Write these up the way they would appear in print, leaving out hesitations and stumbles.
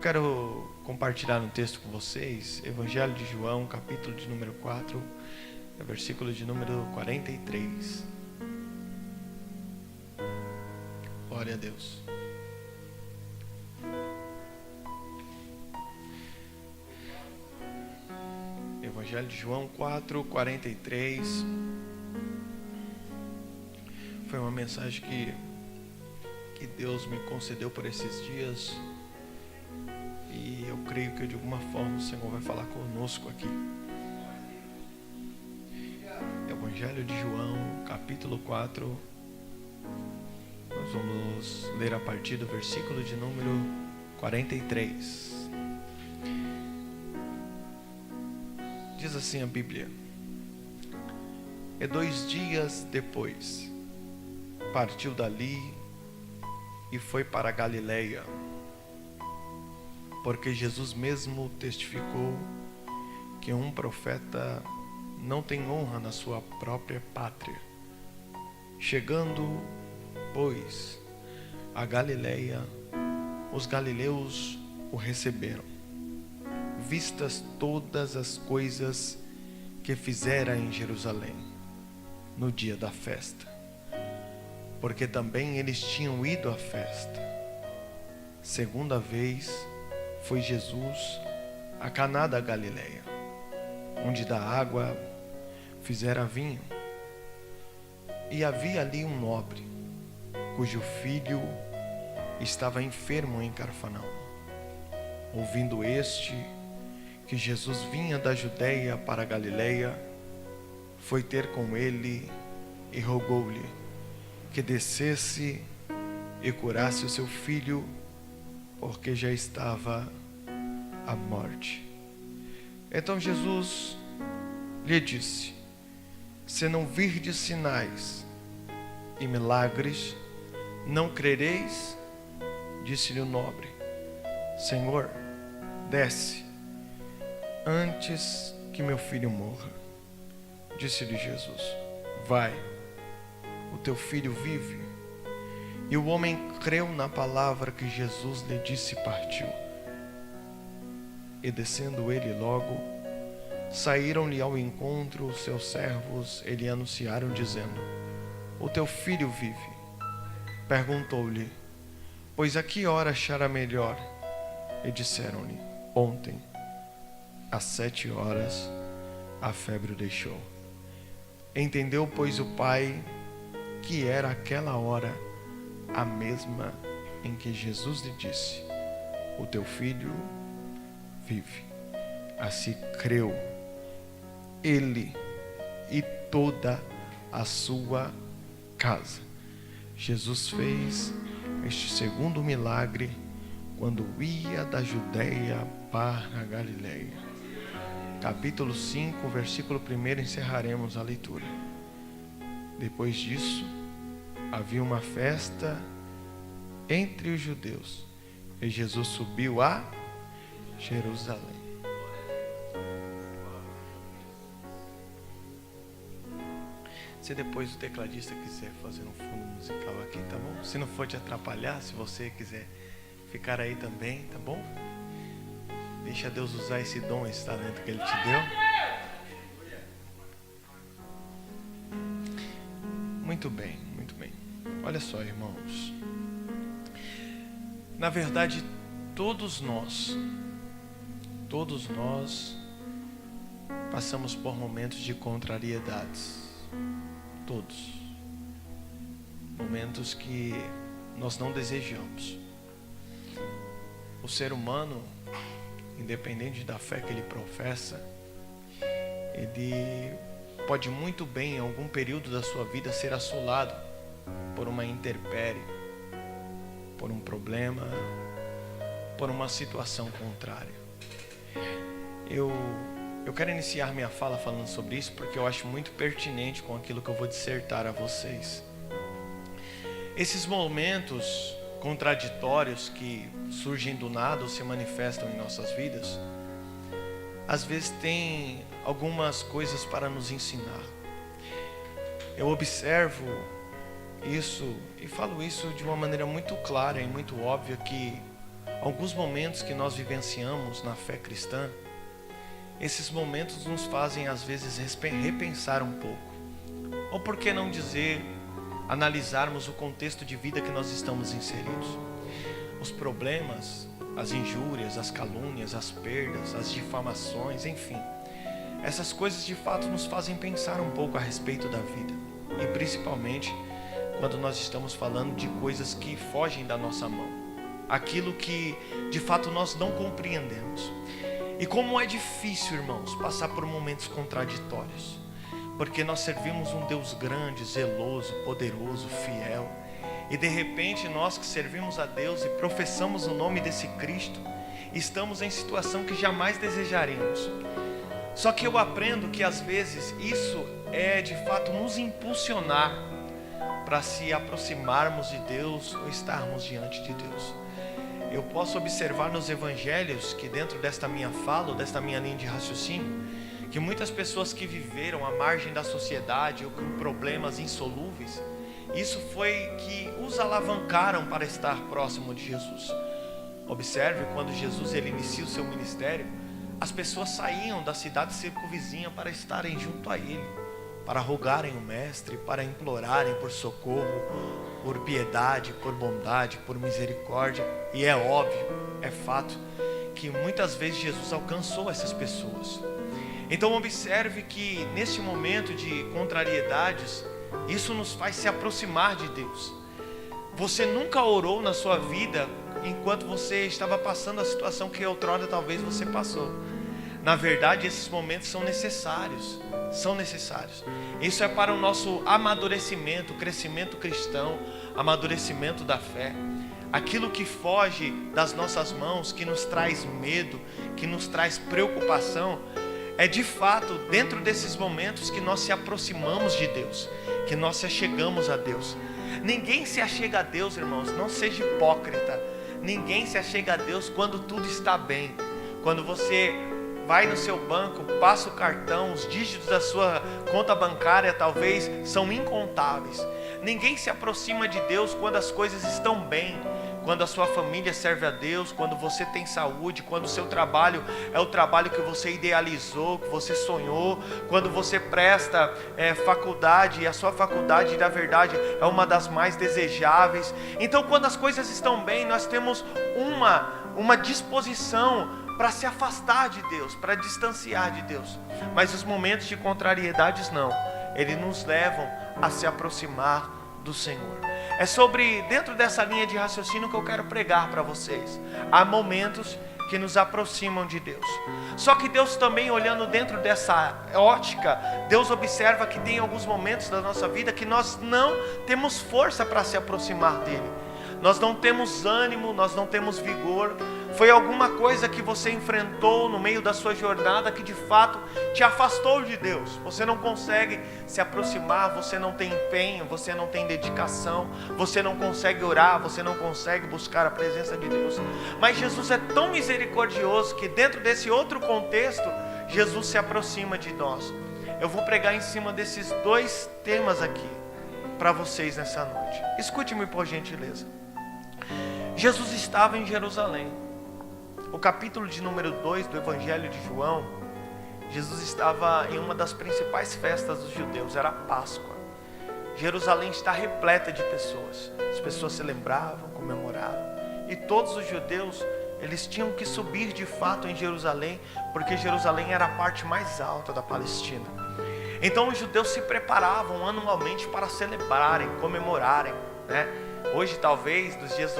quero compartilhar um texto com vocês, Evangelho de João, capítulo de número 4, versículo de número 43. Glória a Deus. Evangelho de João 4, 43. Foi uma mensagem que Deus me concedeu por esses dias. E eu creio que de alguma forma o Senhor vai falar conosco aqui. Evangelho de João, capítulo 4. Nós vamos ler a partir do versículo de número 43. Diz assim a Bíblia: E 2 dias depois, partiu dali e foi para a Galileia, porque Jesus mesmo testificou que um profeta não tem honra na sua própria pátria. Chegando, pois, a Galileia, os galileus o receberam, vistas todas as coisas que fizera em Jerusalém, no dia da festa, porque também eles tinham ido à festa. Segunda vez foi Jesus a Caná da Galileia, onde da água fizera vinho. E havia ali um nobre, cujo filho estava enfermo em Cafarnaum. Ouvindo este que Jesus vinha da Judeia para a Galileia, foi ter com ele e rogou-lhe que descesse e curasse o seu filho, porque já estava à morte. Então Jesus lhe disse: Se não virdes sinais e milagres, não crereis? Disse-lhe o nobre: Senhor, desce, antes que meu filho morra. Disse-lhe Jesus: Vai, o teu filho vive. E o homem creu na palavra que Jesus lhe disse e partiu. E descendo ele logo, saíram-lhe ao encontro os seus servos e lhe anunciaram, dizendo: O teu filho vive. Perguntou-lhe: Pois a que hora achará melhor? E disseram-lhe: Ontem, às 7 horas, a febre o deixou. Entendeu, pois, o pai que era aquela hora a mesma em que Jesus lhe disse: O teu filho vive. Assim creu ele e toda a sua casa. Jesus fez este segundo milagre quando ia da Judeia para a Galileia. Capítulo 5, versículo 1, encerraremos a leitura. Depois disso, havia uma festa entre os judeus, e Jesus subiu a Jerusalém. Se depois o tecladista quiser fazer um fundo musical aqui, tá bom? Se não for te atrapalhar, se você quiser ficar aí também, tá bom? Deixa Deus usar esse dom, esse talento que Ele te deu. Muito bem, muito bem. Olha só, irmãos. Na verdade, todos nós passamos por momentos de contrariedades. Todos. Momentos que nós não desejamos. O ser humano, independente da fé que ele professa, ele pode muito bem, em algum período da sua vida, ser assolado por uma intempérie, por um problema, por uma situação contrária. Eu quero iniciar minha fala falando sobre isso, porque eu acho muito pertinente com aquilo que eu vou dissertar a vocês. Esses momentos contraditórios que surgem do nada ou se manifestam em nossas vidas, às vezes têm algumas coisas para nos ensinar. Eu observo isso e falo isso de uma maneira muito clara e muito óbvia, que Alguns momentos que nós vivenciamos na fé cristã, esses momentos nos fazem às vezes repensar um pouco. Ou por que não dizer, analisarmos o contexto de vida que nós estamos inseridos. Os problemas, as injúrias, as calúnias, as perdas, as difamações, enfim. Essas coisas de fato nos fazem pensar um pouco a respeito da vida. E principalmente quando nós estamos falando de coisas que fogem da nossa mão. Aquilo que de fato nós não compreendemos. E como é difícil, irmãos, passar por momentos contraditórios. Porque nós servimos um Deus grande, zeloso, poderoso, fiel. E de repente nós que servimos a Deus e professamos o nome desse Cristo, estamos em situação que jamais desejaríamos. Só que eu aprendo que às vezes isso é de fato nos impulsionar para se aproximarmos de Deus ou estarmos diante de Deus. Eu posso observar nos evangelhos que dentro desta minha fala, ou desta minha linha de raciocínio, que muitas pessoas que viveram à margem da sociedade ou com problemas insolúveis, isso foi que os alavancaram para estar próximo de Jesus. Observe, quando Jesus ele inicia o seu ministério, as pessoas saíam da cidade circunvizinha para estarem junto a ele, para rogarem o mestre, para implorarem por socorro, por piedade, por bondade, por misericórdia. E é óbvio, é fato, que muitas vezes Jesus alcançou essas pessoas. Então observe que neste momento de contrariedades, isso nos faz se aproximar de Deus. Você nunca orou na sua vida enquanto você estava passando a situação que outrora talvez você passou. Na verdade, esses momentos são necessários. São necessários. Isso é para o nosso amadurecimento, crescimento cristão, amadurecimento da fé. Aquilo que foge das nossas mãos, que nos traz medo, que nos traz preocupação, é de fato dentro desses momentos que nós se aproximamos de Deus, que nós se achegamos a Deus. Ninguém se achega a Deus, irmãos, não seja hipócrita. Ninguém se achega a Deus quando tudo está bem. Quando você vai no seu banco, passa o cartão, os dígitos da sua conta bancária talvez são incontáveis. Ninguém se aproxima de Deus quando as coisas estão bem, quando a sua família serve a Deus, quando você tem saúde, quando o seu trabalho é o trabalho que você idealizou, que você sonhou, quando você presta faculdade, e a sua faculdade na verdade é uma das mais desejáveis. Então quando as coisas estão bem, nós temos uma disposição para se afastar de Deus, para distanciar de Deus. Mas os momentos de contrariedades não, eles nos levam a se aproximar do Senhor. É sobre, dentro dessa linha de raciocínio que eu quero pregar para vocês. Há momentos que nos aproximam de Deus. Só que Deus também, olhando dentro dessa ótica, Deus observa que tem alguns momentos da nossa vida que nós não temos força para se aproximar dEle. Nós não temos ânimo, nós não temos vigor. Foi alguma coisa que você enfrentou no meio da sua jornada que de fato te afastou de Deus. Você não consegue se aproximar, você não tem empenho, você não tem dedicação, você não consegue orar, você não consegue buscar a presença de Deus. Mas Jesus é tão misericordioso que dentro desse outro contexto, Jesus se aproxima de nós. Eu vou pregar em cima desses dois temas aqui para vocês nessa noite. Escute-me por gentileza. Jesus estava em Jerusalém. O capítulo de número 2 do Evangelho de João, Jesus estava em uma das principais festas dos judeus, era a Páscoa. Jerusalém está repleta de pessoas. As pessoas celebravam, comemoravam. E todos os judeus, eles tinham que subir de fato em Jerusalém, porque Jerusalém era a parte mais alta da Palestina. Então os judeus se preparavam anualmente para celebrarem, comemorarem, né? Hoje talvez, dos dias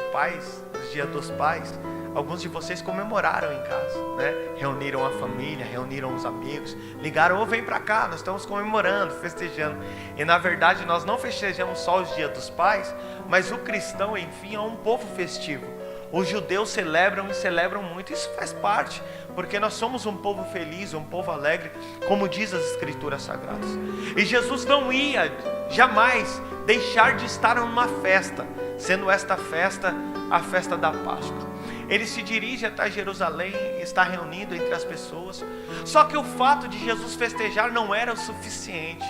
dos pais, alguns de vocês comemoraram em casa, né? Reuniram a família, reuniram os amigos, ligaram, vem para cá, nós estamos comemorando, festejando. E na verdade nós não festejamos só os dias dos pais, mas o cristão, enfim, é um povo festivo. Os judeus celebram e celebram muito, isso faz parte, porque nós somos um povo feliz, um povo alegre, como diz as Escrituras Sagradas. E Jesus não ia jamais deixar de estar numa festa, sendo esta festa a festa da Páscoa. Ele se dirige até Jerusalém, está reunido entre as pessoas. Só que o fato de Jesus festejar não era o suficiente.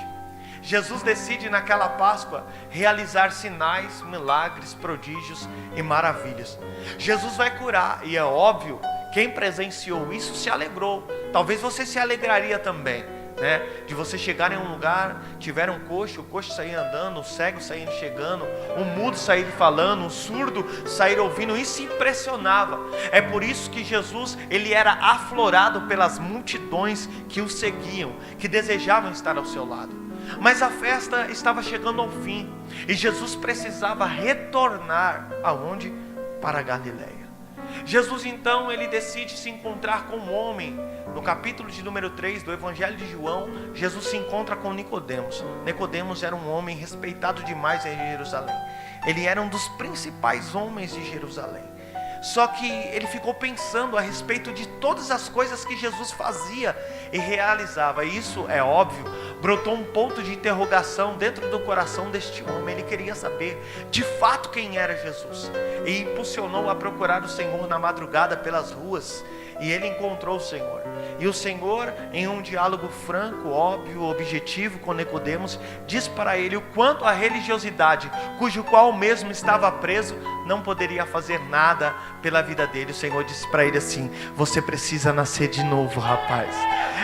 Jesus decide naquela Páscoa realizar sinais, milagres, prodígios e maravilhas. Jesus vai curar, e é óbvio, quem presenciou isso se alegrou. Talvez você se alegraria também, né? De você chegar em um lugar, tiver um coxo, o coxo sair andando, o cego sair chegando, o mudo sair falando, o surdo sair ouvindo. Isso impressionava. É por isso que Jesus, ele era aflorado pelas multidões que o seguiam, que desejavam estar ao seu lado. Mas a festa estava chegando ao fim, e Jesus precisava retornar aonde? Para a Galileia. Jesus então, ele decide se encontrar com um homem. No capítulo de número 3 do Evangelho de João, Jesus se encontra com Nicodemos. Nicodemos era um homem respeitado demais em Jerusalém. Ele era um dos principais homens de Jerusalém. Só que ele ficou pensando a respeito de todas as coisas que Jesus fazia e realizava. E isso, é óbvio, brotou um ponto de interrogação dentro do coração deste homem. Ele queria saber de fato quem era Jesus, e impulsionou a procurar o Senhor na madrugada pelas ruas. E ele encontrou o Senhor. E o Senhor, em um diálogo franco, óbvio, objetivo com Nicodemos, diz para ele o quanto a religiosidade, cujo qual mesmo estava preso, não poderia fazer nada pela vida dele. O Senhor disse para ele assim: você precisa nascer de novo, rapaz.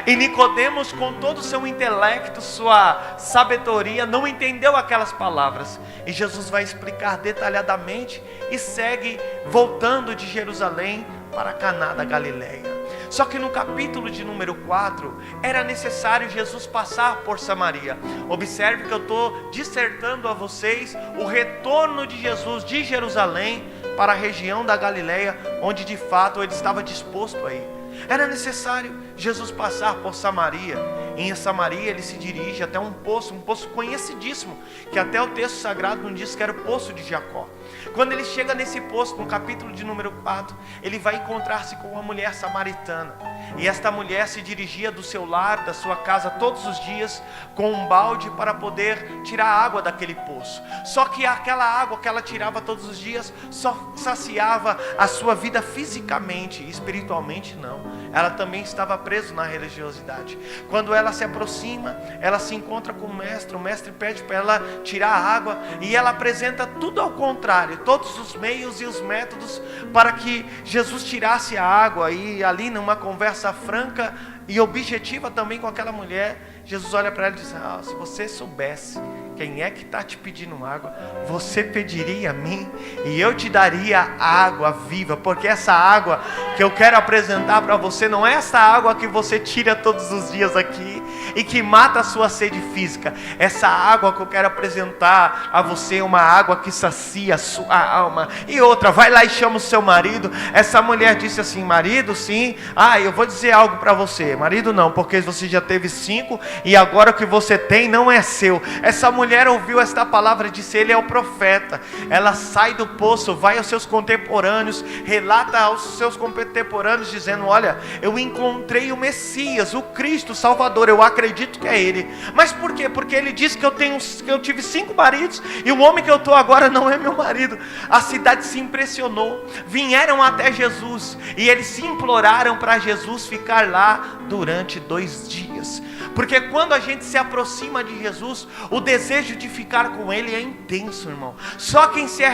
E Nicodemos, com todo o seu intelecto, sua sabedoria, não entendeu aquelas palavras. E Jesus vai explicar detalhadamente e segue voltando de Jerusalém para Caná da Galileia. Só que no capítulo de número 4, era necessário Jesus passar por Samaria. Observe que eu estou dissertando a vocês o retorno de Jesus de Jerusalém para a região da Galileia, onde de fato ele estava disposto a ir. Era necessário Jesus passar por Samaria. Em Samaria ele se dirige até um poço conhecidíssimo, que até o texto sagrado não diz que era o poço de Jacó. Quando ele chega nesse poço, no capítulo de número 4, ele vai encontrar-se com uma mulher samaritana. E esta mulher se dirigia do seu lar, da sua casa, todos os dias, com um balde para poder tirar a água daquele poço. Só que aquela água que ela tirava todos os dias só saciava a sua vida fisicamente, espiritualmente não. Ela também estava presa na religiosidade. Quando ela se aproxima, ela se encontra com o mestre pede para ela tirar a água, e ela apresenta tudo ao contrário, todos os meios e os métodos para que Jesus tirasse a água. E ali, numa conversa franca e objetiva também com aquela mulher, Jesus olha para ela e diz: se você soubesse quem é que está te pedindo água, você pediria a mim, e eu te daria água viva. Porque essa água que eu quero apresentar para você não é essa água que você tira todos os dias aqui e que mata a sua sede física. Essa água que eu quero apresentar a você é uma água que sacia a sua alma. E outra, vai lá e chama o seu marido. Essa mulher disse assim: marido, sim. Eu vou dizer algo para você. Marido não, porque você já teve 5 e agora o que você tem não é seu. Essa mulher ouviu esta palavra e disse: ele é o profeta. Ela sai do poço, vai aos seus contemporâneos, relata aos seus contemporâneos dizendo: olha, eu encontrei o Messias, o Cristo, o Salvador, eu acredito que é ele. Mas por quê? Porque ele disse que eu tive 5 maridos e o homem que eu estou agora não é meu marido. A cidade se impressionou, vieram até Jesus e eles se imploraram para Jesus ficar lá durante 2 dias. Porque quando a gente se aproxima de Jesus, o desejo de ficar com Ele é intenso, irmão. Só quem se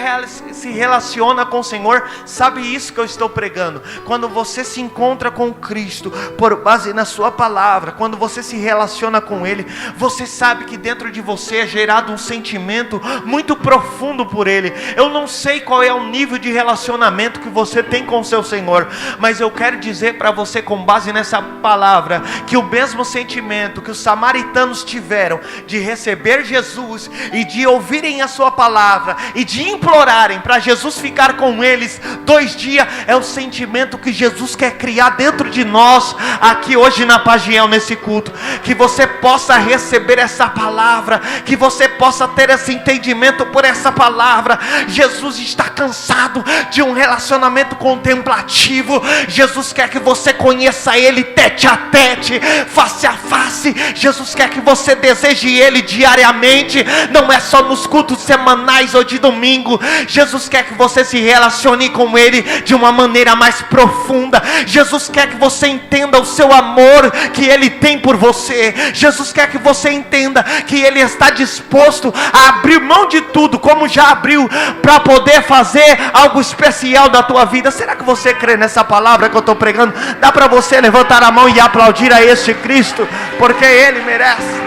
relaciona com o Senhor sabe isso que eu estou pregando. Quando você se encontra com Cristo, por base na sua palavra, quando você se relaciona com Ele, você sabe que dentro de você é gerado um sentimento muito profundo por Ele. Eu não sei qual é o nível de relacionamento que você tem com o seu Senhor, mas eu quero dizer para você, com base nessa palavra, que o mesmo sentimento que os samaritanos tiveram de receber Jesus e de ouvirem a sua palavra e de implorarem para Jesus ficar com eles 2 dias, é o sentimento que Jesus quer criar dentro de nós aqui hoje na Pagiel, nesse culto. Que você possa receber essa palavra, que você possa ter esse entendimento por essa palavra. Jesus está cansado de um relacionamento contemplativo. Jesus quer que você conheça Ele tete a tete, face a face. Jesus quer que você deseje Ele diariamente, não é só nos cultos semanais ou de domingo. Jesus quer que você se relacione com Ele de uma maneira mais profunda. Jesus quer que você entenda o seu amor que Ele tem por você. você. Jesus quer que você entenda que Ele está disposto a abrir mão de tudo, como já abriu, para poder fazer algo especial da tua vida. Será que você crê nessa palavra que eu estou pregando? Dá para você levantar a mão e aplaudir a este Cristo, porque Ele merece.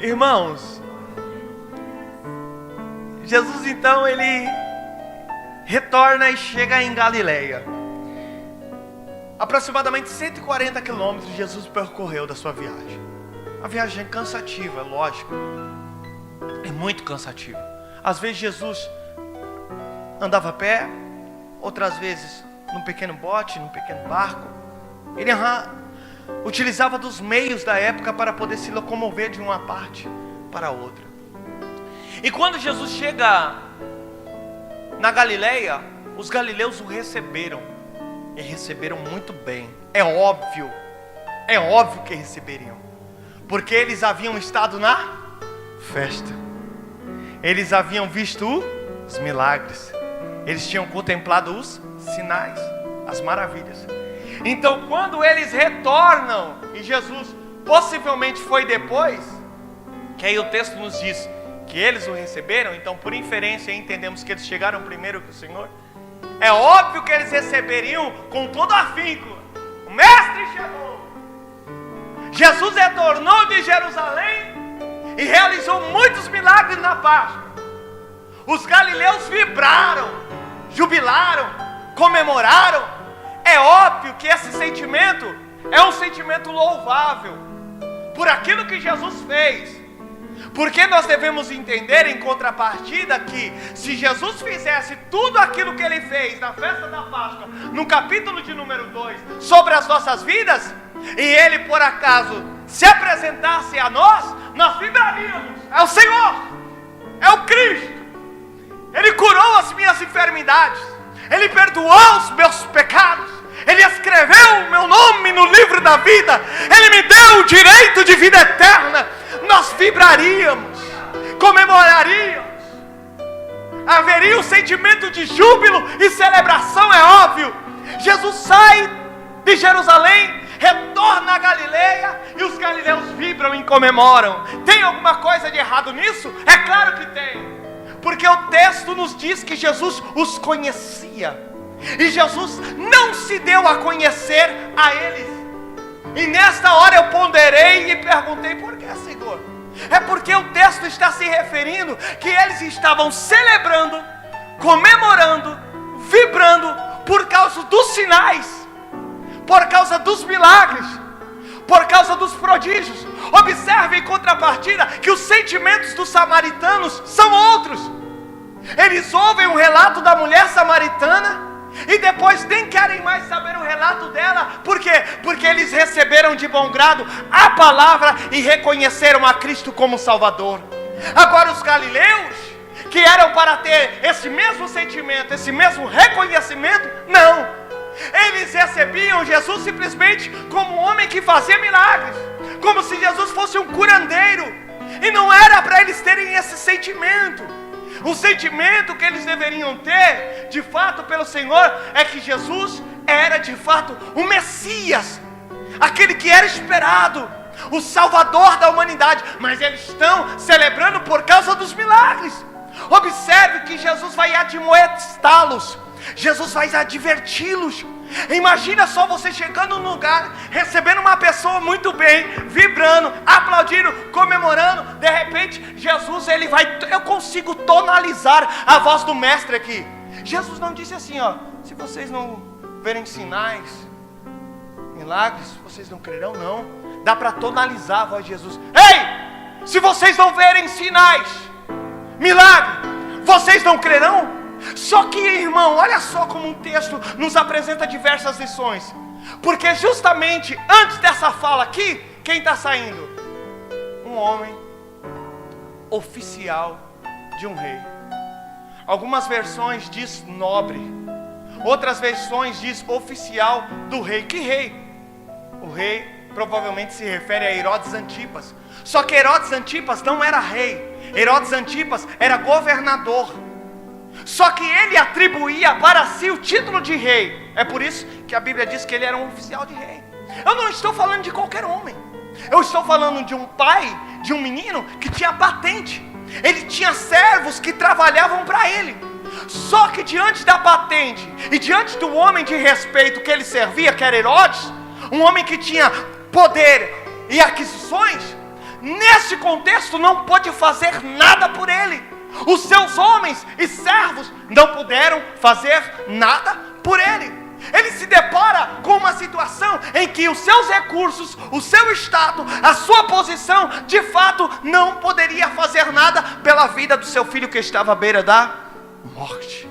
Irmãos, Jesus então ele retorna e chega em Galileia. Aproximadamente 140 quilômetros Jesus percorreu da sua viagem. A viagem é cansativa, lógico. É muito cansativa. Às vezes Jesus andava a pé, outras vezes num pequeno bote, num pequeno barco. Ele utilizava dos meios da época para poder se locomover de uma parte para outra. E quando Jesus chega na Galileia, os galileus o receberam. E receberam muito bem. É óbvio que receberiam, porque eles haviam estado na festa, eles haviam visto os milagres, eles tinham contemplado os sinais, as maravilhas. Então quando eles retornam, e Jesus possivelmente foi depois, que aí o texto nos diz que eles o receberam, então por inferência entendemos que eles chegaram primeiro que o Senhor. É óbvio que eles receberiam com todo afinco. O mestre chegou. Jesus retornou de Jerusalém e realizou muitos milagres na Páscoa. Os galileus vibraram, jubilaram, comemoraram. É óbvio que esse sentimento é um sentimento louvável por aquilo que Jesus fez. Porque nós devemos entender em contrapartida que se Jesus fizesse tudo aquilo que Ele fez na festa da Páscoa, no capítulo de número 2, sobre as nossas vidas, e Ele por acaso se apresentasse a nós, nós vibraríamos. É o Senhor, é o Cristo. Ele curou as minhas enfermidades, Ele perdoou os meus pecados, Ele escreveu o meu nome no livro da vida, Ele me deu o direito de vida eterna. Nós vibraríamos, comemoraríamos, haveria um sentimento de júbilo e celebração, é óbvio. Jesus sai de Jerusalém, retorna a Galileia, e os galileus vibram e comemoram. Tem alguma coisa de errado nisso? É claro que tem, porque o texto nos diz que Jesus os conhecia, e Jesus não se deu a conhecer a eles. E nesta hora eu ponderei e perguntei: por que, Senhor? É porque o texto está se referindo que eles estavam celebrando, comemorando, vibrando por causa dos sinais, por causa dos milagres, por causa dos prodígios. Observe em contrapartida que os sentimentos dos samaritanos são outros. Eles ouvem um relato da mulher samaritana e depois nem querem mais saber o relato dela. Por quê? Porque eles receberam de bom grado a palavra e reconheceram a Cristo como Salvador. Agora os galileus, que eram para ter esse mesmo sentimento, esse mesmo reconhecimento, não. Eles recebiam Jesus simplesmente como um homem que fazia milagres, como se Jesus fosse um curandeiro. E não era para eles terem esse sentimento. O sentimento que eles deveriam ter, de fato, pelo Senhor, é que Jesus era, de fato, o Messias, aquele que era esperado, o Salvador da humanidade. Mas eles estão celebrando por causa dos milagres. Observe que Jesus vai admoestá-los, Jesus vai adverti-los. Imagina só você chegando num lugar, recebendo uma pessoa muito bem, vibrando, aplaudindo, comemorando. De repente Jesus ele vai, eu consigo tonalizar a voz do mestre aqui. Jesus não disse assim, ó: se vocês não verem sinais, milagres, vocês não crerão. Não, dá para tonalizar a voz de Jesus. Ei, se vocês não verem sinais, milagre, vocês não crerão? Só que, irmão, olha só como um texto nos apresenta diversas lições. Porque justamente antes dessa fala aqui, quem está saindo? Um homem oficial de um rei. Algumas versões diz nobre, outras versões diz oficial do rei. Que rei? O rei provavelmente se refere a Herodes Antipas. Só que Herodes Antipas não era rei, Herodes Antipas era governador. Só que ele atribuía para si o título de rei. É por isso que a Bíblia diz que ele era um oficial de rei. Eu não estou falando de qualquer homem. Eu estou falando de um pai, de um menino que tinha patente. Ele tinha servos que trabalhavam para ele. Só que diante da patente e diante do homem de respeito que ele servia, que era Herodes, um homem que tinha poder e aquisições, nesse contexto não pôde fazer nada por ele. Os seus homens e servos não puderam fazer nada por ele. Ele se depara com uma situação em que os seus recursos, o seu status, a sua posição, de fato não poderia fazer nada pela vida do seu filho que estava à beira da morte.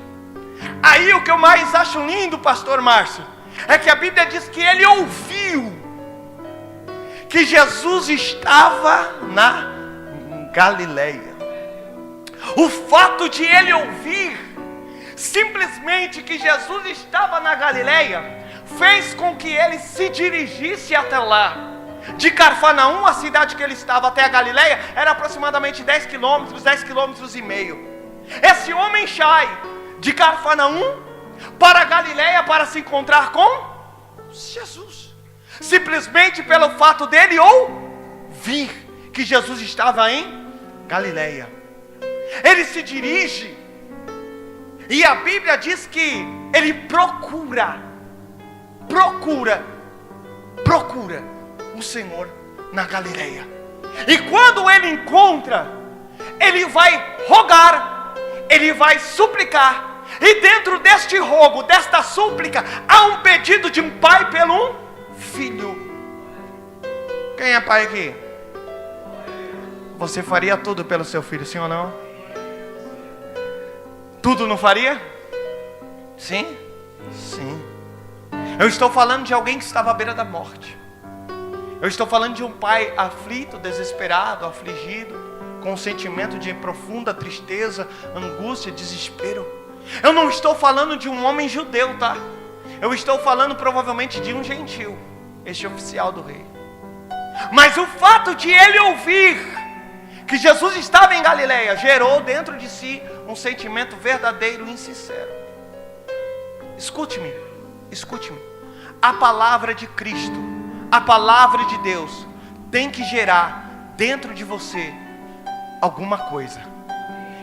Aí o que eu mais acho lindo, pastor Márcio, é que a Bíblia diz que ele ouviu que Jesus estava na Galileia. O fato de ele ouvir simplesmente que Jesus estava na Galileia fez com que ele se dirigisse até lá. De Cafarnaum, a cidade que ele estava, até a Galileia, era aproximadamente 10 quilômetros e meio. Esse homem sai de Cafarnaum para a Galileia para se encontrar com Jesus, simplesmente pelo fato dele ouvir que Jesus estava em Galileia. Ele se dirige, e a Bíblia diz que ele procura o Senhor na Galileia. E quando ele encontra, ele vai rogar, ele vai suplicar. E dentro deste rogo, desta súplica, há um pedido de um pai pelo um filho. Quem é pai aqui? Você faria tudo pelo seu filho, sim ou não? Tudo não faria? Sim? Sim. Eu estou falando de alguém que estava à beira da morte. Eu estou falando de um pai aflito, desesperado, afligido, com um sentimento de profunda tristeza, angústia, desespero. Eu não estou falando de um homem judeu, tá? Eu estou falando provavelmente de um gentil, este oficial do rei. Mas o fato de ele ouvir que Jesus estava em Galileia gerou dentro de si um sentimento verdadeiro e sincero. Escute-me. A palavra de Cristo, a palavra de Deus tem que gerar dentro de você alguma coisa.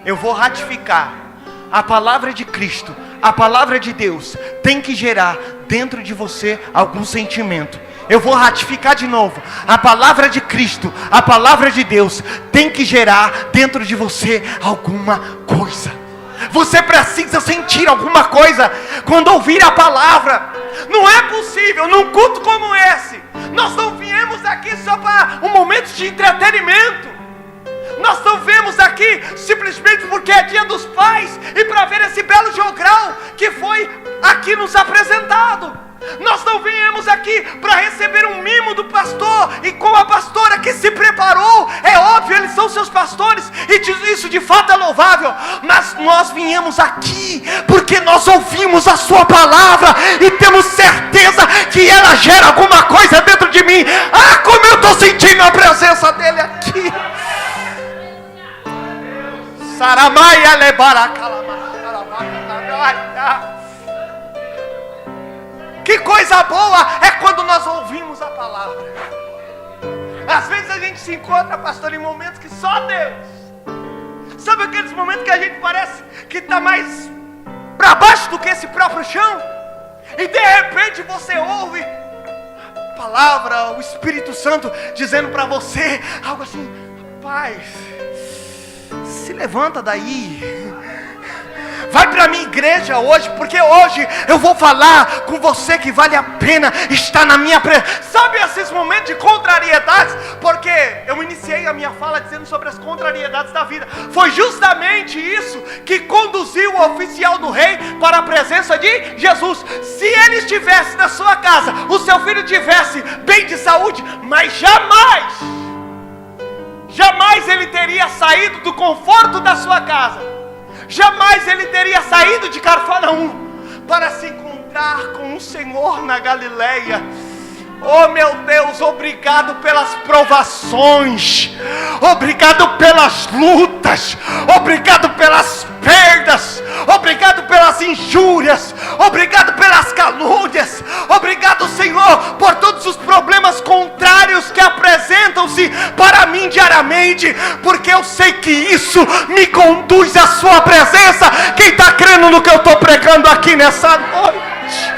Eu vou ratificar. A palavra de Cristo, a palavra de Deus tem que gerar dentro de você algum sentimento. Eu vou ratificar de novo. A palavra de Cristo, a palavra de Deus tem que gerar dentro de você alguma coisa. Você precisa sentir alguma coisa quando ouvir a palavra. Não é possível, num culto como esse, nós não viemos aqui só para um momento de entretenimento. Nós não viemos aqui simplesmente porque é dia dos pais e para ver esse belo jogral que foi aqui nos apresentado. Nós não viemos aqui para receber um mimo do pastor e com a pastora que se preparou. É óbvio, eles são seus pastores e isso de fato é louvável. Mas nós viemos aqui porque nós ouvimos a sua palavra e temos certeza que ela gera alguma coisa dentro de mim. Ah, como eu estou sentindo a presença dele aqui. Saramaia lebara Que coisa boa é quando nós ouvimos a palavra. Às vezes a gente se encontra, pastor, em momentos que só Deus. Sabe aqueles momentos que a gente parece que está mais para baixo do que esse próprio chão? E de repente você ouve a palavra, o Espírito Santo dizendo para você algo assim: rapaz, se levanta daí. Vai para a minha igreja hoje, porque hoje eu vou falar com você que vale a pena estar na minha presença. Sabe esses momentos de contrariedades? Porque eu iniciei a minha fala dizendo sobre as contrariedades da vida. Foi justamente isso que conduziu o oficial do rei para a presença de Jesus. Se ele estivesse na sua casa, o seu filho estivesse bem de saúde, mas jamais ele teria saído do conforto da sua casa. Jamais ele teria saído de Cafarnaum para se encontrar com o Senhor na Galileia. Oh meu Deus, obrigado pelas provações, obrigado pelas lutas, obrigado pelas perdas, obrigado pelas injúrias, obrigado pelas calúnias, obrigado, Senhor, por todos os problemas contrários que apresentam-se para mim diariamente, porque eu sei que isso me conduz à sua presença. Quem está crendo no que eu estou pregando aqui nessa noite?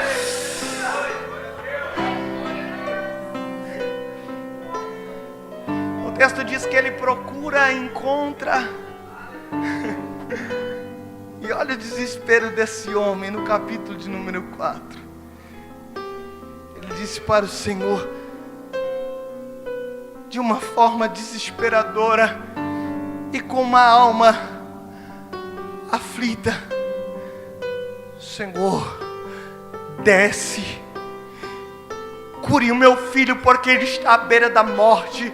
O texto diz que ele procura, encontra. E olha o desespero desse homem no capítulo de número 4. Ele disse para o Senhor, de uma forma desesperadora e com uma alma aflita: Senhor, desce, cure o meu filho, porque ele está à beira da morte.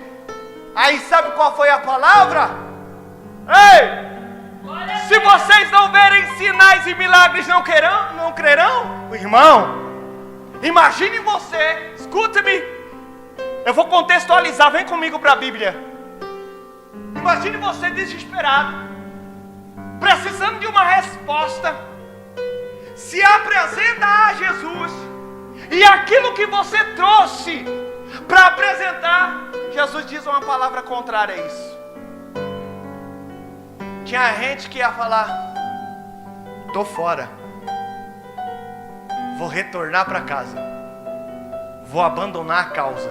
Aí sabe qual foi a palavra? Ei! Se vocês não verem sinais e milagres, não crerão? Irmão, imagine você, escute-me, eu vou contextualizar, vem comigo para a Bíblia. Imagine você desesperado, precisando de uma resposta, se apresenta a Jesus, e aquilo que você trouxe para apresentar, Jesus diz uma palavra contrária a isso. Tinha gente que ia falar: tô fora, vou retornar para casa, vou abandonar a causa.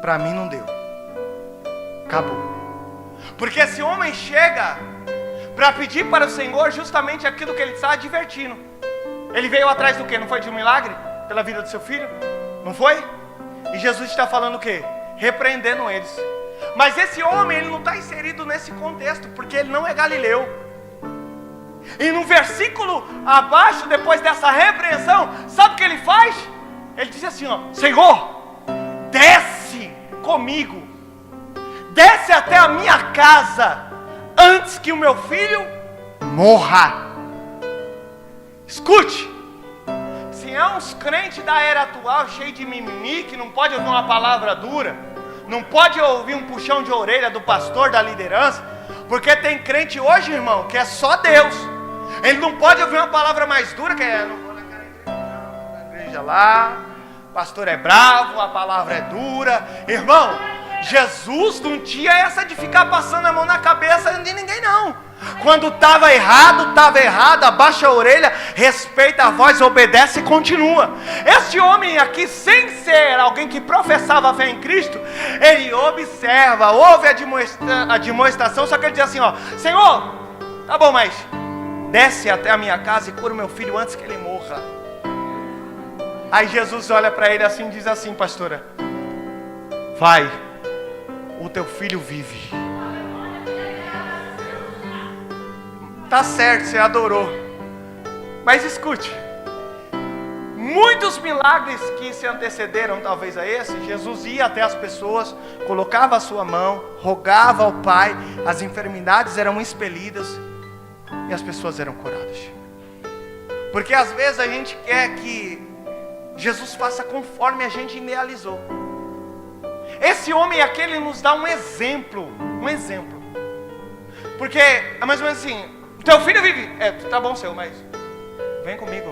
Para mim não deu, acabou. Porque esse homem chega para pedir para o Senhor justamente aquilo que ele está advertindo. Ele veio atrás do quê? Não foi de um milagre pela vida do seu filho? Não foi? E Jesus está falando o quê? Repreendendo eles. Mas esse homem, ele não está inserido nesse contexto, porque ele não é galileu. E no versículo abaixo, depois dessa repreensão, sabe o que ele faz? Ele diz assim, ó: Senhor, desce comigo, desce até a minha casa, antes que o meu filho morra. Escute, se é uns crentes da era atual, cheio de mimimi, que não pode ouvir uma palavra dura, não pode ouvir um puxão de orelha do pastor, da liderança, porque tem crente hoje, irmão, que é só Deus. Ele não pode ouvir uma palavra mais dura, que é: não vou naquela igreja lá, o pastor é bravo, a palavra é dura. Irmão, Jesus não tinha essa de ficar passando a mão na cabeça de ninguém, não. Quando estava errado, abaixa a orelha, respeita a voz, obedece e continua. Este homem aqui, sem ser alguém que professava a fé em Cristo, ele observa, ouve a demonstração, só que ele diz assim, ó: Senhor, tá bom, mas desce até a minha casa e cura o meu filho antes que ele morra. Aí Jesus olha para ele assim e diz assim: pastora, vai, o teu filho vive. Tá certo, você adorou. Mas escute, muitos milagres que se antecederam talvez a esse, Jesus ia até as pessoas, colocava a sua mão, rogava ao Pai, as enfermidades eram expelidas e as pessoas eram curadas. Porque às vezes a gente quer que Jesus faça conforme a gente idealizou. Esse homem aqui, ele nos dá um exemplo. Porque é mais ou menos assim: teu filho vive. Tá bom, Senhor, mas vem comigo.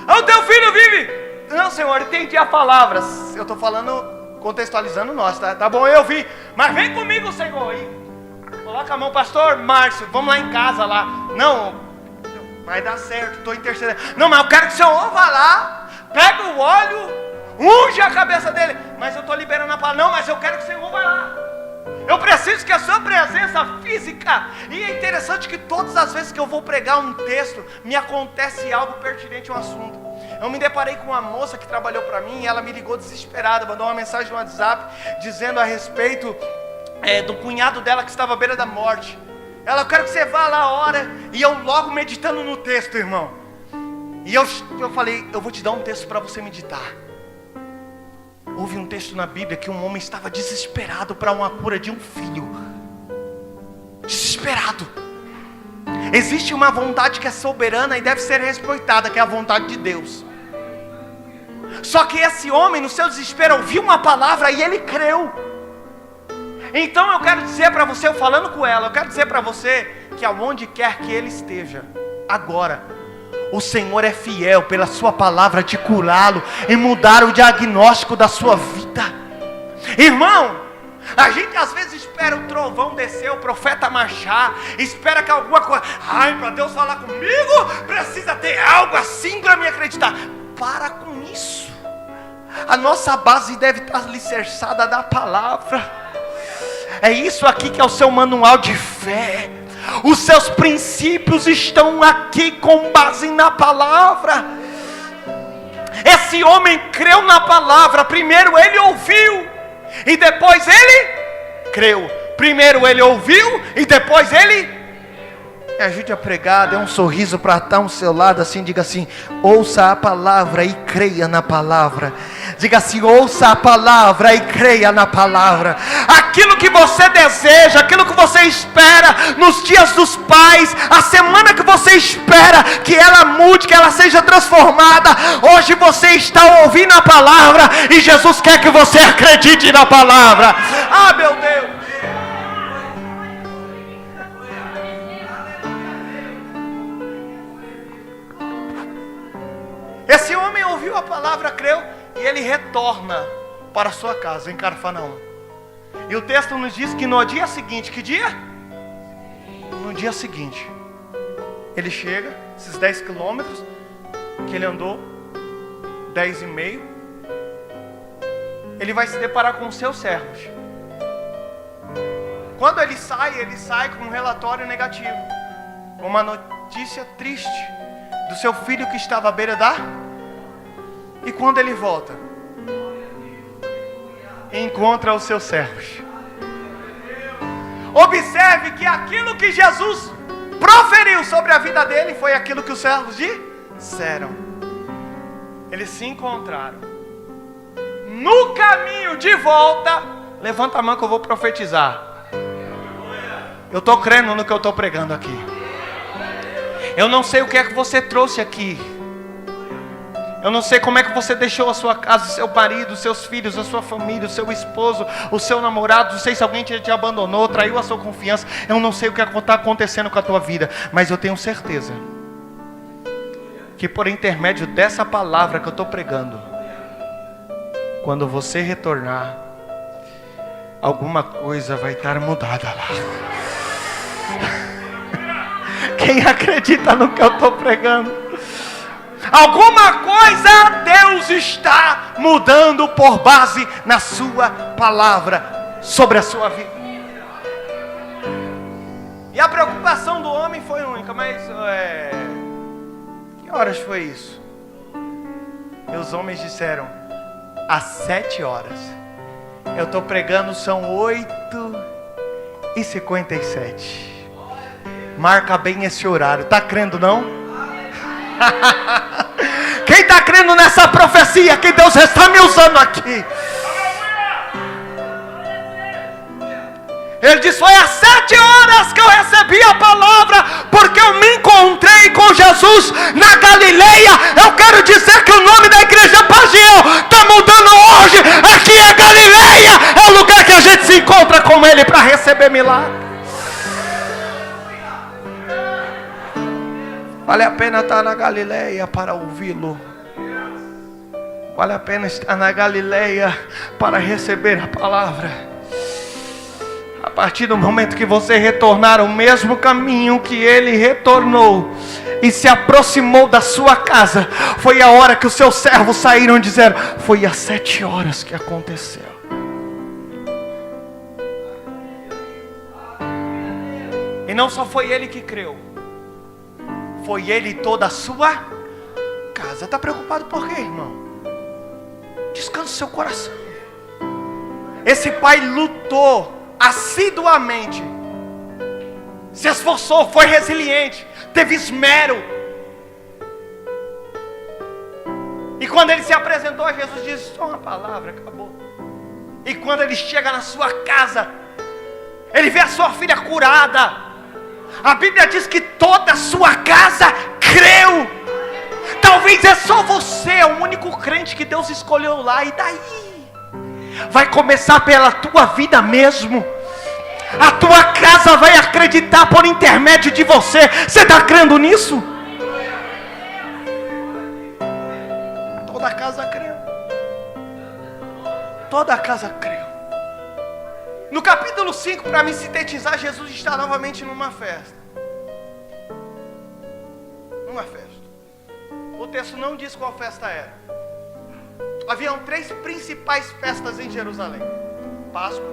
O teu filho vive. Não, Senhor, entendi a palavra. Eu estou falando, contextualizando nós, tá? Tá bom, eu vi. Mas vem comigo, Senhor. E coloca a mão, pastor Márcio, vamos lá em casa lá. Não, vai dar certo, estou intercedendo. Não, mas eu quero que o Senhor vá lá, pega o óleo, unge a cabeça dele. Mas eu estou liberando a palavra. Não, mas eu quero que o Senhor vá lá. Eu preciso que a sua presença física. E é interessante que todas as vezes que eu vou pregar um texto, me acontece algo pertinente ao assunto. Eu me deparei com uma moça que trabalhou para mim, e ela me ligou desesperada, mandou uma mensagem no WhatsApp, dizendo a respeito do cunhado dela que estava à beira da morte. Ela: eu quero que você vá lá a hora. E eu logo meditando no texto, irmão. E eu falei: eu vou te dar um texto para você meditar. Houve um texto na Bíblia que um homem estava desesperado para uma cura de um filho. Desesperado. Existe uma vontade que é soberana e deve ser respeitada, que é a vontade de Deus. Só que esse homem, no seu desespero, ouviu uma palavra e ele creu. Então eu quero dizer para você, eu falando com ela, eu quero dizer para você que aonde quer que ele esteja, agora, o Senhor é fiel pela sua palavra de curá-lo e mudar o diagnóstico da sua vida. Irmão, a gente às vezes espera o trovão descer, o profeta marchar, espera que alguma coisa, para Deus falar comigo, precisa ter algo assim para me acreditar. Para com isso. A nossa base deve estar alicerçada da palavra. É isso aqui que é o seu manual de fé. Os seus princípios estão aqui com base na palavra. Esse homem creu na palavra. Primeiro ele ouviu e depois ele creu. Primeiro ele ouviu e depois ele... Me ajude a pregar, dê um sorriso para estar ao seu lado assim, diga assim: ouça a palavra e creia na palavra. Diga assim: ouça a palavra e creia na palavra. Aquilo que você deseja, aquilo que você espera nos dias dos pais, a semana que você espera que ela mude, que ela seja transformada, hoje você está ouvindo a palavra e Jesus quer que você acredite na palavra. Ah, meu Deus! Esse homem ouviu a palavra, creu, e ele retorna para sua casa em Cafarnaum. E o texto nos diz que no dia seguinte, que dia? No dia seguinte, ele chega, esses 10 quilômetros, que ele andou, 10,5, ele vai se deparar com os seus servos. Quando ele sai com um relatório negativo, com uma notícia triste, do seu filho que estava à beira da... E quando ele volta, encontra os seus servos. Observe que aquilo que Jesus proferiu sobre a vida dele foi aquilo que os servos disseram. Eles se encontraram. No caminho de volta, levanta a mão que eu vou profetizar. Eu estou crendo no que eu estou pregando aqui. Eu não sei o que é que você trouxe aqui. Eu não sei como é que você deixou a sua casa, o seu marido, os seus filhos, a sua família, o seu esposo, o seu namorado. Não sei se alguém te abandonou, traiu a sua confiança. Eu não sei o que está acontecendo com a tua vida, mas eu tenho certeza que por intermédio dessa palavra que eu estou pregando, quando você retornar, alguma coisa vai estar mudada lá. Quem acredita no que eu estou pregando? Alguma coisa Deus está mudando por base na sua palavra sobre a sua vida. E a preocupação do homem foi única, mas que horas foi isso? E os homens disseram: às 7 horas. Eu estou pregando, são 8h57. Marca bem esse horário. Está crendo não? Quem está crendo nessa profecia que Deus está me usando aqui? Ele diz: foi às 7 horas que eu recebi a palavra, porque eu me encontrei com Jesus na Galileia. Eu quero dizer que o nome da igreja Pagiel está mudando hoje. Aqui é Galileia, é o lugar que a gente se encontra com Ele para receber milagre. Vale a pena estar na Galileia para ouvi-lo. Vale a pena estar na Galileia para receber a palavra. A partir do momento que você retornar o mesmo caminho que ele retornou e se aproximou da sua casa, foi a hora que os seus servos saíram e disseram: foi às 7 horas que aconteceu. E não só foi ele que creu, foi ele e toda a sua casa. Está preocupado por quê, irmão? Descanse seu coração. Esse pai lutou assiduamente, se esforçou, foi resiliente, teve esmero. E quando ele se apresentou a Jesus, disse: só uma palavra, acabou. E quando ele chega na sua casa, ele vê a sua filha curada. A Bíblia diz que toda a sua casa creu. Talvez é só você, o único crente que Deus escolheu lá. E daí? Vai começar pela tua vida mesmo. A tua casa vai acreditar por intermédio de você. Você está crendo nisso? Toda a casa creu. Toda a casa creu. No capítulo 5, para me sintetizar, Jesus está novamente numa festa. Numa festa. O texto não diz qual festa era. Haviam 3 principais festas em Jerusalém: Páscoa,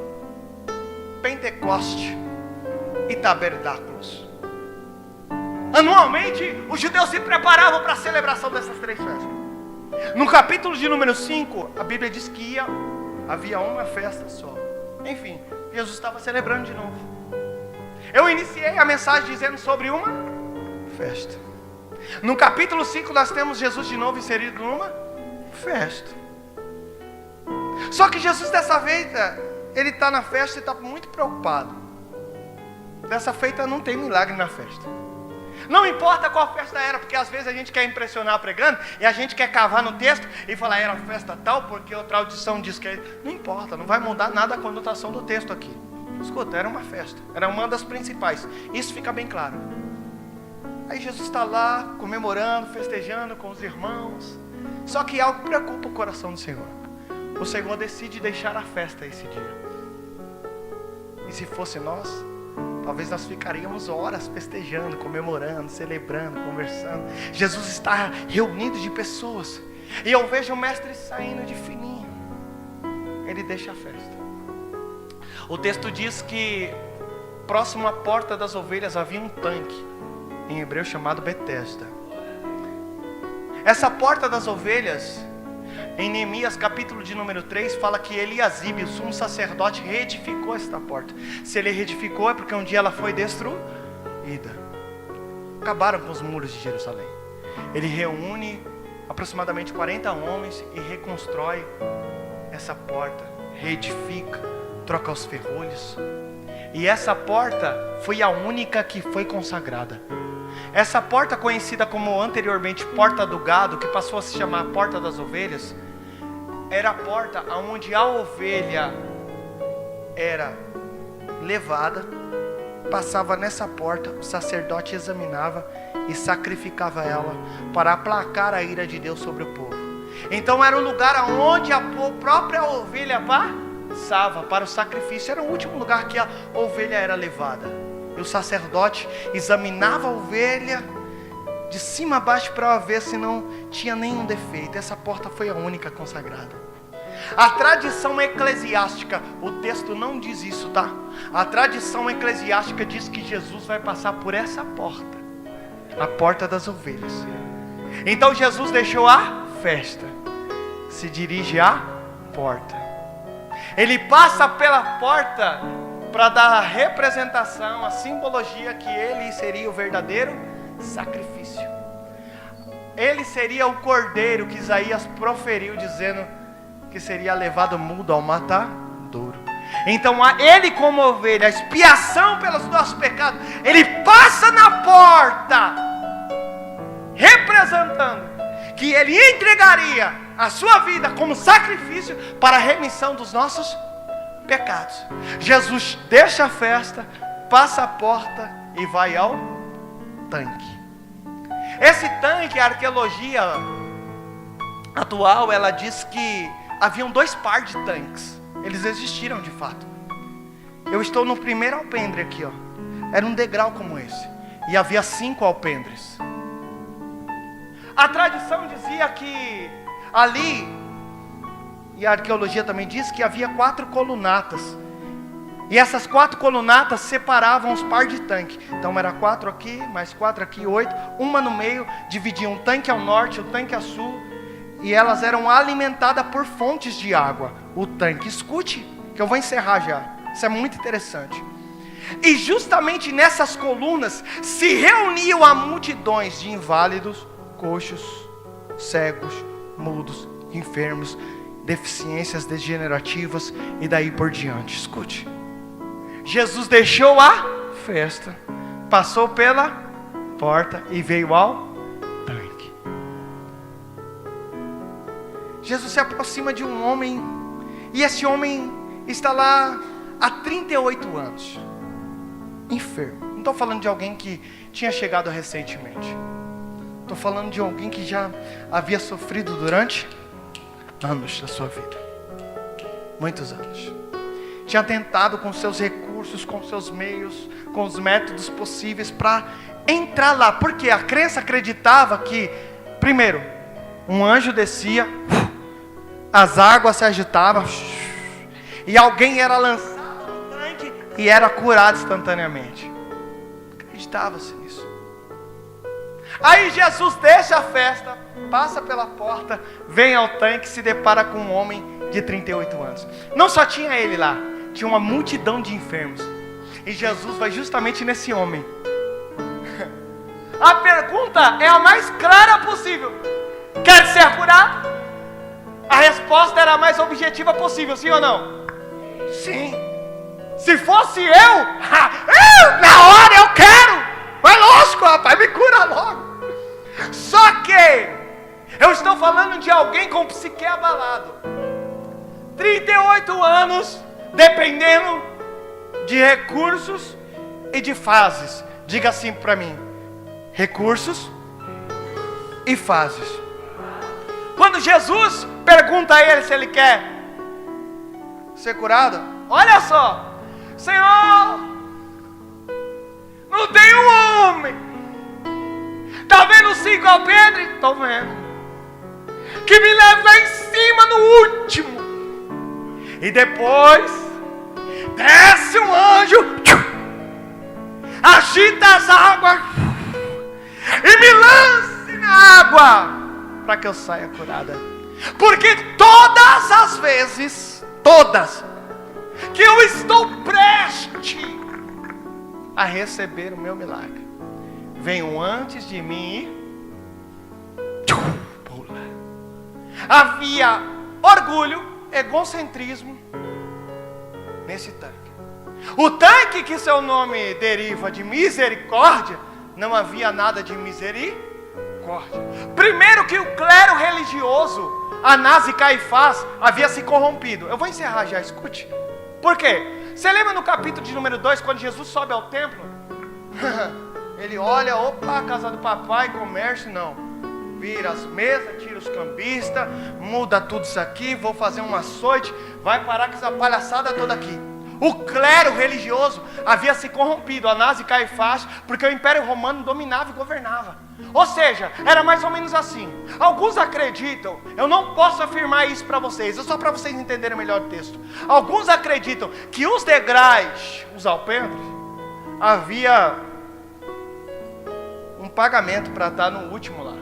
Pentecoste e Tabernáculos. Anualmente, os judeus se preparavam para a celebração dessas 3 festas. No capítulo de número 5, a Bíblia diz que havia uma festa só. Enfim, Jesus estava celebrando de novo. Eu iniciei a mensagem dizendo sobre uma festa. No capítulo 5 nós temos Jesus de novo inserido numa festa. Só que Jesus dessa vez, ele está na festa e está muito preocupado. Dessa feita não tem milagre na festa. Não importa qual festa era, porque às vezes a gente quer impressionar pregando e a gente quer cavar no texto e falar era festa tal porque a tradição diz que é. Não importa, não vai mudar nada a conotação do texto aqui. Escuta, era uma festa, era uma das principais. Isso fica bem claro. Aí Jesus está lá comemorando, festejando com os irmãos. Só que algo preocupa o coração do Senhor. O Senhor decide deixar a festa esse dia. E se fosse nós, talvez nós ficaríamos horas festejando, comemorando, celebrando, conversando. Jesus está reunido de pessoas. E eu vejo o mestre saindo de fininho. Ele deixa a festa. O texto diz que próximo à porta das ovelhas havia um tanque, em hebreu chamado Betesda. Essa porta das ovelhas, em Neemias capítulo de número 3, fala que Eliasibe, o sumo sacerdote, reedificou esta porta. Se ele reedificou é porque um dia ela foi destruída. Acabaram com os muros de Jerusalém. Ele reúne aproximadamente 40 homens e reconstrói essa porta, reedifica, troca os ferrolhos. E essa porta foi a única que foi consagrada. Essa porta, conhecida como anteriormente Porta do Gado, que passou a se chamar Porta das Ovelhas, era a porta onde a ovelha era levada, passava nessa porta, o sacerdote examinava e sacrificava ela para aplacar a ira de Deus sobre o povo. Então era o lugar onde a própria ovelha passava para o sacrifício. Era o último lugar que a ovelha era levada. E o sacerdote examinava a ovelha de cima a baixo para ver se não tinha nenhum defeito. Essa porta foi a única consagrada. A tradição eclesiástica, o texto não diz isso, tá? A tradição eclesiástica diz que Jesus vai passar por essa porta, a porta das ovelhas. Então Jesus deixou a festa, se dirige à porta. Ele passa pela porta para dar a representação, a simbologia que ele seria o verdadeiro sacrifício. Ele seria o cordeiro que Isaías proferiu, dizendo que seria levado mudo ao matadouro. Então ele, como ovelha, a expiação pelos nossos pecados, ele passa na porta, representando que ele entregaria a sua vida como sacrifício para a remissão dos nossos pecados. Jesus deixa a festa, passa a porta e vai ao tanque. Esse tanque, a arqueologia atual, ela diz que haviam 2 pares de tanques. Eles existiram de fato. Eu estou no primeiro alpendre aqui, ó. Era um degrau como esse. E havia 5 alpendres. A tradição dizia que ali, e a arqueologia também diz que havia 4 colunatas. E essas 4 colunatas separavam os pares de tanque. Então era 4 aqui, mais 4 aqui, 8. Uma no meio, dividiam um tanque ao norte, o tanque ao sul. E elas eram alimentadas por fontes de água. O tanque, escute, que eu vou encerrar já. Isso é muito interessante. E justamente nessas colunas se reuniam a multidões de inválidos, coxos, cegos, mudos, enfermos, deficiências degenerativas e daí por diante. Escute. Jesus deixou a festa, passou pela porta e veio ao tanque. Jesus se aproxima de um homem, e esse homem está lá há 38 anos, enfermo. Não estou falando de alguém que tinha chegado recentemente. Estou falando de alguém que já havia sofrido durante anos da sua vida. Muitos anos. Tinha tentado com seus recursos, com seus meios, com os métodos possíveis para entrar lá. Porque a crença acreditava que, primeiro, um anjo descia, as águas se agitavam, e alguém era lançado no tanque e era curado instantaneamente. Acreditava-se nisso. Aí Jesus deixa a festa, passa pela porta, vem ao tanque e se depara com um homem de 38 anos. Não só tinha ele lá, tinha uma multidão de enfermos. E Jesus vai justamente nesse homem. A pergunta é a mais clara possível: quer ser curado? A resposta era a mais objetiva possível, sim ou não? Sim. Se fosse eu, na hora eu quero. Mas lógico, rapaz, me cura logo. Só que eu estou falando de alguém com psique abalado. 38 anos, dependendo de recursos e de fases. Diga assim para mim: recursos e fases. Quando Jesus pergunta a ele se ele quer ser curado, olha só: Senhor, não tem um homem. Está vendo 5 alpendre? Estou vendo. Que me leva lá em cima no último. E depois desce um anjo, agita as águas e me lance na água para que eu saia curada. Porque todas as vezes, que eu estou prestes a receber o meu milagre, vem um antes de mim e pula. Havia orgulho, egocentrismo nesse tanque. O tanque que seu nome deriva de misericórdia, não havia nada de misericórdia. Primeiro que o clero religioso, Anás e Caifás, havia se corrompido. Eu vou encerrar já, escute. Por quê? Você lembra no capítulo de número 2, quando Jesus sobe ao templo? Ele olha, opa, casa do papai, comércio, não. Vira as mesas, tira os cambistas, muda tudo isso aqui, vou fazer um açoite, vai parar com essa palhaçada toda aqui. O clero religioso havia se corrompido, Anás e Caifás, porque o Império Romano dominava e governava. Ou seja, era mais ou menos assim. Alguns acreditam, eu não posso afirmar isso para vocês, é só para vocês entenderem melhor o texto. Alguns acreditam que os degraus, os alpendres, havia um pagamento para estar no último lá.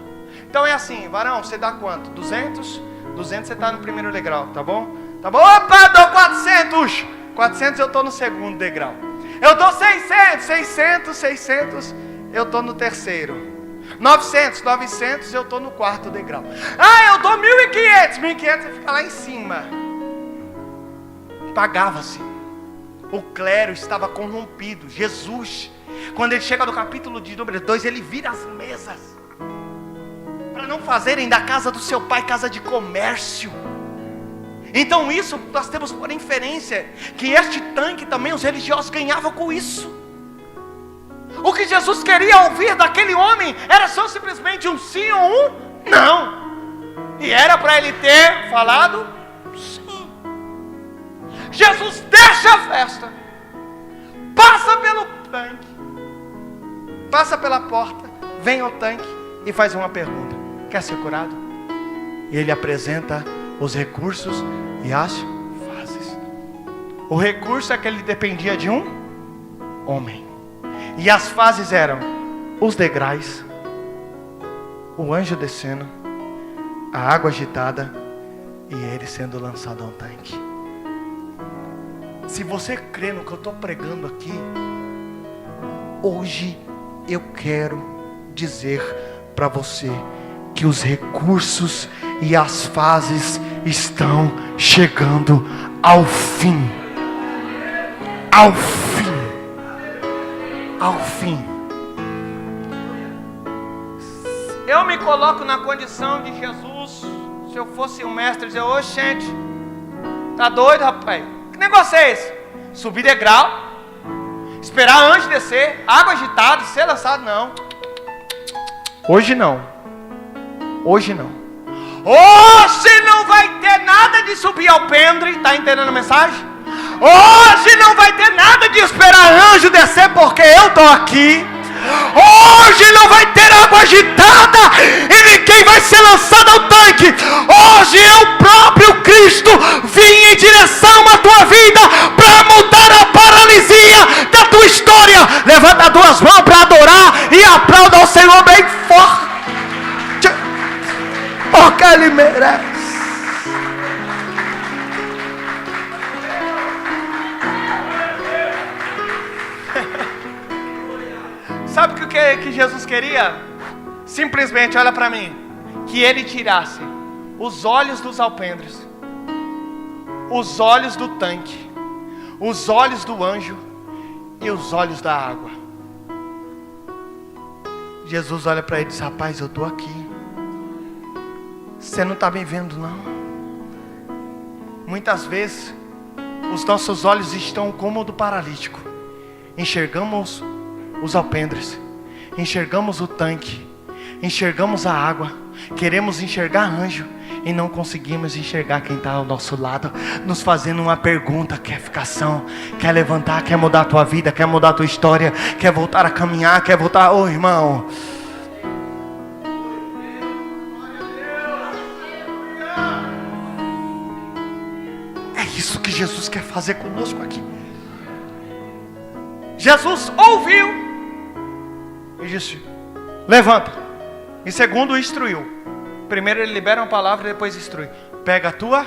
Então é assim: varão, você dá quanto? 200? 200 você está no primeiro degrau, tá bom? Tá bom? Opa, dou 400! 400 eu estou no segundo degrau. Eu dou 600, 600 eu estou no terceiro. 900 eu estou no quarto degrau. Ah, eu dou 1.500 você fica lá em cima. Pagava-se. O clero estava corrompido. Jesus, quando ele chega no capítulo de número 2, ele vira as mesas para não fazerem da casa do seu pai casa de comércio. Então isso nós temos por inferência que este tanque também os religiosos ganhavam com isso. O que Jesus queria ouvir daquele homem era só simplesmente um sim ou um não. E era para ele ter falado sim. Jesus deixa a festa, passa pelo tanque, passa pela porta, vem ao tanque e faz uma pergunta: quer ser curado? E ele apresenta os recursos e as fases. O recurso é que ele dependia de um homem, e as fases eram os degraus, o anjo descendo, a água agitada e ele sendo lançado ao tanque. Se você crê no que eu estou pregando aqui, hoje eu quero dizer para você que os recursos e as fases estão chegando ao fim. Ao fim. Ao fim. Eu me coloco na condição de Jesus Se eu fosse um mestre, dizer, ô gente, tá doido, rapaz? Que negócio é esse? Subir degrau, esperar anjo descer, água agitada, ser lançado, não. Hoje não. Hoje não. Hoje não vai ter nada de subir ao pendre, tá entendendo a mensagem? Hoje não vai ter nada de esperar anjo descer, porque eu estou aqui. Hoje não vai ter água agitada e ninguém vai ser lançado ao tanque. Hoje é o próprio Cristo vim em direção à tua vida para mudar a paralisia da tua história. Levanta as duas mãos para adorar e aplauda ao Senhor bem forte, porque Ele merece. Sabe o que Jesus queria? Simplesmente, olha para mim, que Ele tirasse os olhos dos alpendres, os olhos do tanque, os olhos do anjo e os olhos da água. Jesus olha para ele e diz, rapaz, eu estou aqui. Você não está me vendo não? Muitas vezes os nossos olhos estão como o do paralítico. Enxergamos os alpendres, enxergamos o tanque, enxergamos a água, queremos enxergar anjo e não conseguimos enxergar quem está ao nosso lado, nos fazendo uma pergunta: quer ficação, quer levantar, quer mudar a tua vida, quer mudar a tua história, quer voltar a caminhar, quer voltar, ô irmão. É isso que Jesus quer fazer conosco aqui. Jesus ouviu e disse, levanta. E segundo, instruiu. Primeiro ele libera uma palavra e depois instrui. Pega a tua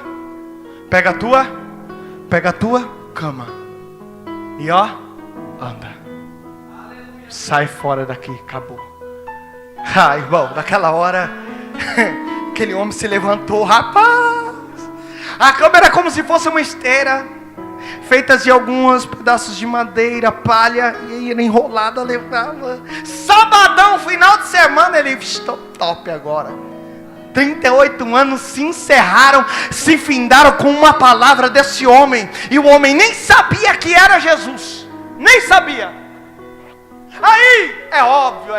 cama e ó, anda. Sai fora daqui, acabou. Irmão, naquela hora aquele homem se levantou, rapaz. A cama era como se fosse uma esteira, feitas de alguns pedaços de madeira, palha, e ele enrolado levava. Sabadão, final de semana, ele estou top agora. 38 anos se encerraram, se findaram com uma palavra desse homem. E o homem nem sabia que era Jesus. Nem sabia. Aí, é óbvio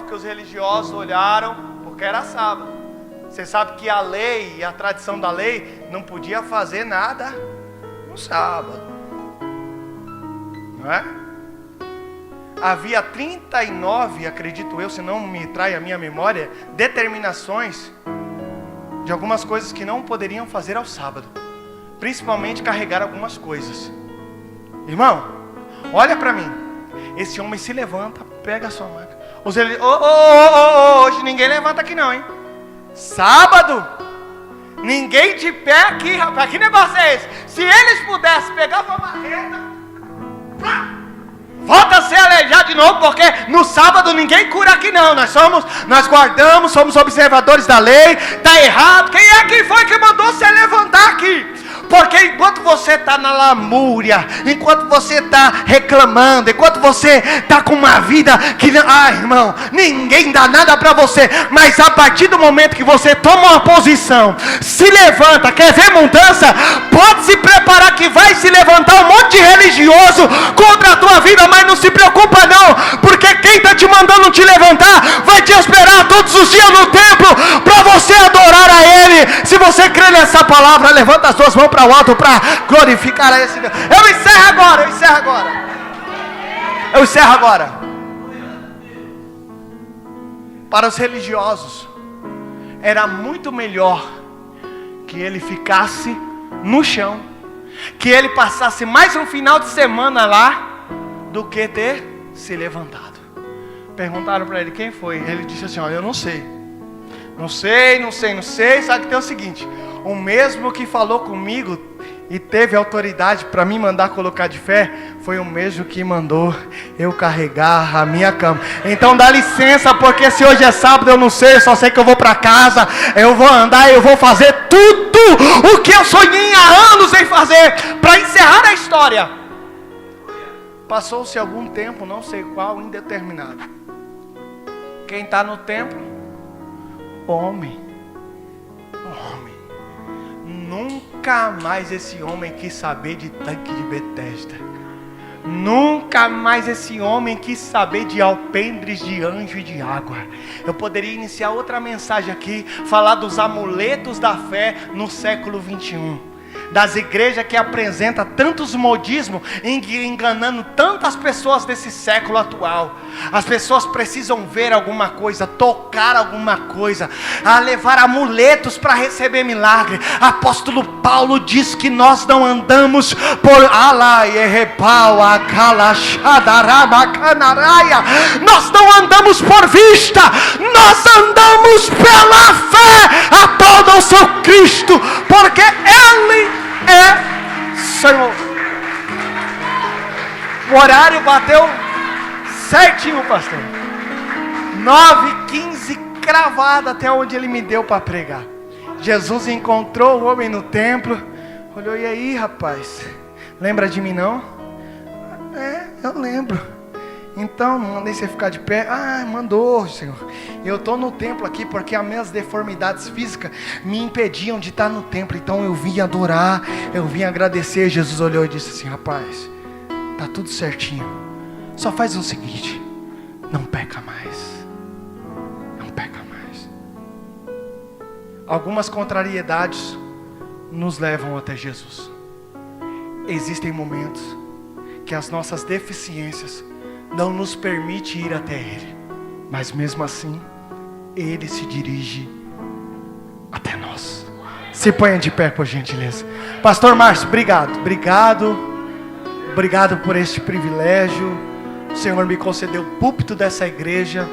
que os religiosos olharam, porque era sábado. Você sabe que a lei e a tradição da lei não podia fazer nada no sábado, não é? Havia 39, acredito eu, se não me trai a minha memória, determinações de algumas coisas que não poderiam fazer ao sábado, principalmente carregar algumas coisas. Irmão, olha para mim. Esse homem se levanta, pega a sua maca. Hoje ninguém levanta aqui não, hein? Sábado, ninguém de pé aqui, rapaz. Que negócio é esse? Se eles pudessem pegar uma marreta, volta a ser aleijado de novo, porque no sábado ninguém cura aqui não. Nós guardamos, somos observadores da lei. Está errado. Quem é que foi que mandou você levantar aqui? Porque enquanto você está na lamúria, enquanto você está reclamando, enquanto você está com uma vida que, irmão, ninguém dá nada para você. Mas a partir do momento que você toma uma posição, se levanta, quer ver mudança? Pode se preparar que vai se levantar um monte de religioso contra a tua vida, mas não se preocupa não, porque quem está te mandando te levantar vai te esperar todos os dias no templo para você adorar a Ele. Se você crê nessa palavra, levanta as suas mãos para o alto para glorificar a esse Deus. Eu encerro agora. Para os religiosos era muito melhor que ele ficasse no chão, que ele passasse mais um final de semana lá, do que ter se levantado. Perguntaram para ele quem foi. Ele disse assim: olha, eu não sei. Sabe que tem o seguinte: o mesmo que falou comigo e teve autoridade para me mandar colocar de fé, foi o mesmo que mandou eu carregar a minha cama. Então dá licença, porque se hoje é sábado eu não sei, eu só sei que eu vou para casa, eu vou andar, eu vou fazer tudo o que eu sonhei há anos em fazer. Para encerrar a história, passou-se algum tempo, não sei qual, indeterminado. Quem está no templo? Homem. homem. Nunca mais esse homem quis saber de tanque de Betesda. Nunca mais esse homem quis saber de alpendres de anjo e de água. Eu poderia iniciar outra mensagem aqui, falar dos amuletos da fé no século 21. Das igrejas que apresentam tantos modismos, enganando tantas pessoas desse século atual. As pessoas precisam ver alguma coisa, tocar alguma coisa, a levar amuletos para receber milagre. Apóstolo Paulo diz que nós não andamos por nós não andamos por vista, nós andamos pela fé. Aplauda o seu Cristo, porque Ele é Senhor. O horário bateu certinho, pastor. 9h15, cravado até onde Ele me deu para pregar. Jesus encontrou o homem no templo, olhou: e aí, rapaz, lembra de mim não? Eu lembro. Então, não mandei você ficar de pé. Mandou, Senhor. Eu estou no templo aqui porque as minhas deformidades físicas me impediam de estar no templo. Então eu vim adorar, eu vim agradecer. Jesus olhou e disse assim: rapaz, tá tudo certinho. Só faz o seguinte: não peca mais. Não peca mais. Algumas contrariedades nos levam até Jesus. Existem momentos que as nossas deficiências não nos permite ir até Ele, mas mesmo assim Ele se dirige até nós. Se ponha de pé, por gentileza. Pastor Márcio, obrigado por este privilégio. O Senhor me concedeu o púlpito dessa igreja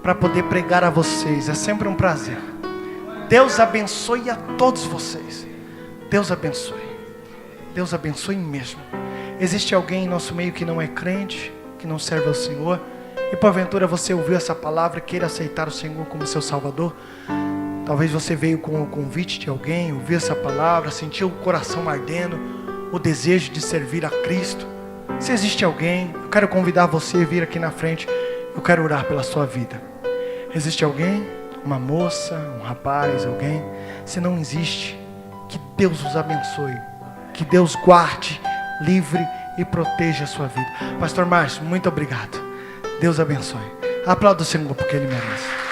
para poder pregar a vocês. É sempre um prazer. Deus abençoe a todos vocês. Deus abençoe. Deus abençoe mesmo. Existe alguém em nosso meio que não é crente, que não serve ao Senhor, e porventura você ouviu essa palavra, queira aceitar o Senhor como seu Salvador? Talvez você veio com o convite de alguém, ouviu essa palavra, sentiu o coração ardendo, o desejo de servir a Cristo. Se existe alguém, eu quero convidar você a vir aqui na frente. Eu quero orar pela sua vida. Existe alguém? Uma moça, um rapaz, alguém? Se não existe, que Deus os abençoe, que Deus guarde, livre e proteja a sua vida. Pastor Márcio, muito obrigado. Deus abençoe. Aplauda o Senhor porque Ele merece.